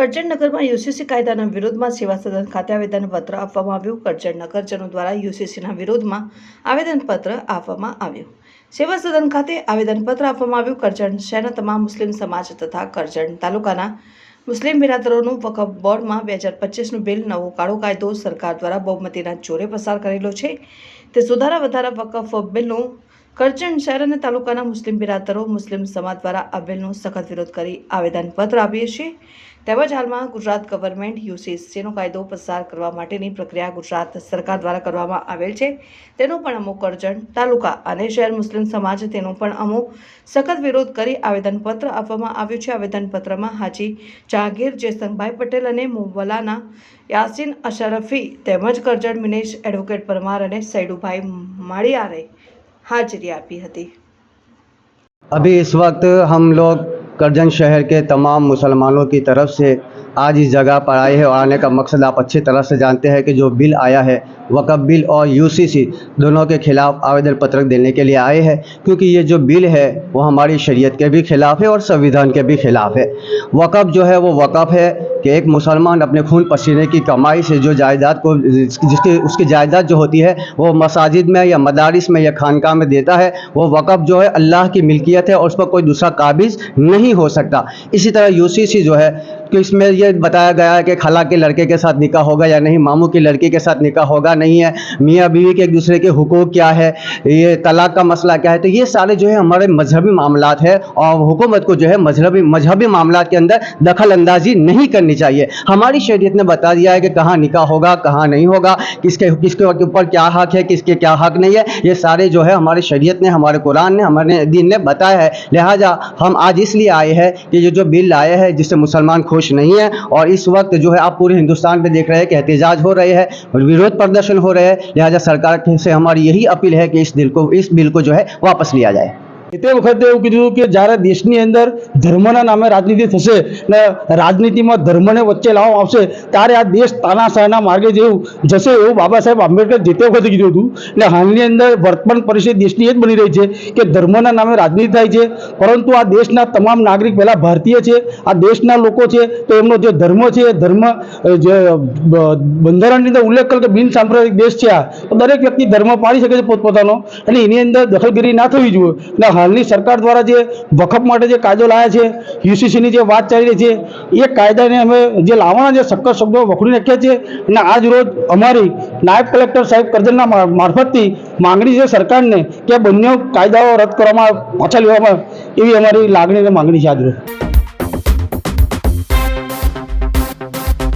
કરજણનગરમાં UCC કાયદાના વિરોધમાં સેવા સદન ખાતે આવેદનપત્ર આપવામાં આવ્યું. કરજણ નગરજનો દ્વારા યુસીસીના વિરોધમાં આવેદનપત્ર આપવામાં આવ્યું. સેવા સદન ખાતે આવેદનપત્ર આપવામાં આવ્યું. કરજણ શહેરના તમામ મુસ્લિમ સમાજ તથા કરજણ તાલુકાના મુસ્લિમ બિરાદરોનું વકફ બોર્ડમાં 2025નું બિલ નવો કાળો કાયદો સરકાર દ્વારા બહુમતીના જોરે પસાર કરેલો છે. તે સુધારા વધારા વકફ બિલનું કરજણ શહેર અને તાલુકાના મુસ્લિમ બિરાદરો મુસ્લિમ સમાજ દ્વારા આ બિલનો સખત વિરોધ કરી આવેદનપત્ર આપીએ છીએ. તેમજ હાલમાં ગુજરાત ગવર્મેન્ટ યુસીસીનો કાયદો પસાર કરવા માટેની પ્રક્રિયા ગુજરાત સરકાર દ્વારા કરવામાં આવેલ છે. તેનો પણ અમુક કરજણ તાલુકા અને શહેર મુસ્લિમ સમાજ તેનો પણ અમુક સખત વિરોધ કરી આવેદનપત્ર આપવામાં આવ્યું છે. આવેદનપત્રમાં હાજી જહાંગીર જેસંગભાઈ પટેલ અને મુવલાના યાસીન અશરફી તેમજ કરજણ મિનેશ એડવોકેટ પરમાર અને સૈડુભાઈ માળિયારે हाजिरी आपी थी। अभी इस वक्त हम लोग करजन शहर के तमाम मुसलमानों की तरफ से आज इस जगह पर आए हैं और आने का मकसद आप अच्छी तरह से जानते हैं कि जो बिल आया है वक़फ़ बिल और यूसीसी दोनों के ख़िलाफ़ आवेदन पत्र देने के लिए आए हैं, क्योंकि ये जो बिल है वो हमारी शरीयत के भी ख़िलाफ़ है और संविधान के भी ख़िलाफ़ है। वक़फ़ जो है वो वक़फ़ है कि एक मुसलमान अपने खून पसीने की कमाई से जो जायदाद को जिसकी उसकी जायदाद जो होती है वो मसाजिद में या मदारिस में या खानका में देता है, वो वक़फ़ जो है अल्लाह की मिल्कियत है और उस पर कोई दूसरा काबिज़ नहीं हो सकता। इसी तरह यूसीसी जो है कि इसमें ये बताया गया है कि खाला के लड़के के साथ निकाह होगा या नहीं, मामू की लड़की के साथ निकाह होगा नहीं है, मियाँ बीवी के एक दूसरे के हुकूक क्या है, ये तलाक का मसला क्या है। तो ये सारे जो है हमारे मजहबी मामलात है और हुकूमत को जो है मजहबी मामलात के अंदर दखल अंदाजी नहीं करनी चाहिए। हमारी शरीयत ने बता दिया है कि कहाँ निकाह होगा कहाँ नहीं होगा, किसके ऊपर क्या हक है किसके क्या हक नहीं है। ये सारे जो है हमारी शरीयत ने, हमारे कुरान ने, हमारे दीन ने बताया है। लिहाजा हम आज इसलिए आए हैं कि ये जो बिल आया है जिससे मुसलमान खुश नहीं है और इस वक्त जो है आप पूरे हिंदुस्तान में देख रहे हैं कि एहतजाज हो रहे हैं और विरोध प्रदर्शन हो रहे हैं। लिहाजा सरकार से हमारी यही अपील है कि इस बिल को जो है वापस लिया जाए। તે વખતે એવું કીધું કે જ્યારે દેશની અંદર ધર્મના નામે રાજનીતિ થશે ને રાજનીતિમાં ધર્મને વચ્ચે લાવવામાં આવશે ત્યારે આ દેશ તાનાશાહના માર્ગે જેવું જશે એવું બાબા સાહેબ આંબેડકર જે તે વખતે કીધું હતું। ને હાલની અંદર વર્તમાન પરિસ્થિતિ દેશની એ જ બની રહી છે કે ધર્મના નામે રાજનીતિ થાય છે, પરંતુ આ દેશના તમામ નાગરિક પહેલા ભારતીય છે, આ દેશના લોકો છે, તો એમનો જે ધર્મ છે ધર્મ જે બંધારણની અંદર ઉલ્લેખ કરે કે બિન સાંપ્રદાયિક દેશ છે આ, તો દરેક વ્યક્તિ ધર્મ પાળી શકે છે પોતપોતાનો અને એની અંદર દખલગીરી ના થવી જોઈએ। હાલની સરકાર દ્વારા જે વકફ માટે જે કાયદો લાવ્યા છે, યુસીસીની જે વાત ચાલી રહી છે, એ કાયદાને અમે જે લાવવાના જે સક્કર શબ્દો વખોડી નાખ્યા છે અને આજ રોજ અમારી નાયબ કલેક્ટર સાહેબ કરજણના મારફતથી માંગણી છે સરકારને કે બંને કાયદાઓ રદ કરવામાં પાછા લેવામાં, એવી અમારી લાગણી અને માંગણી છે આજ રોજ।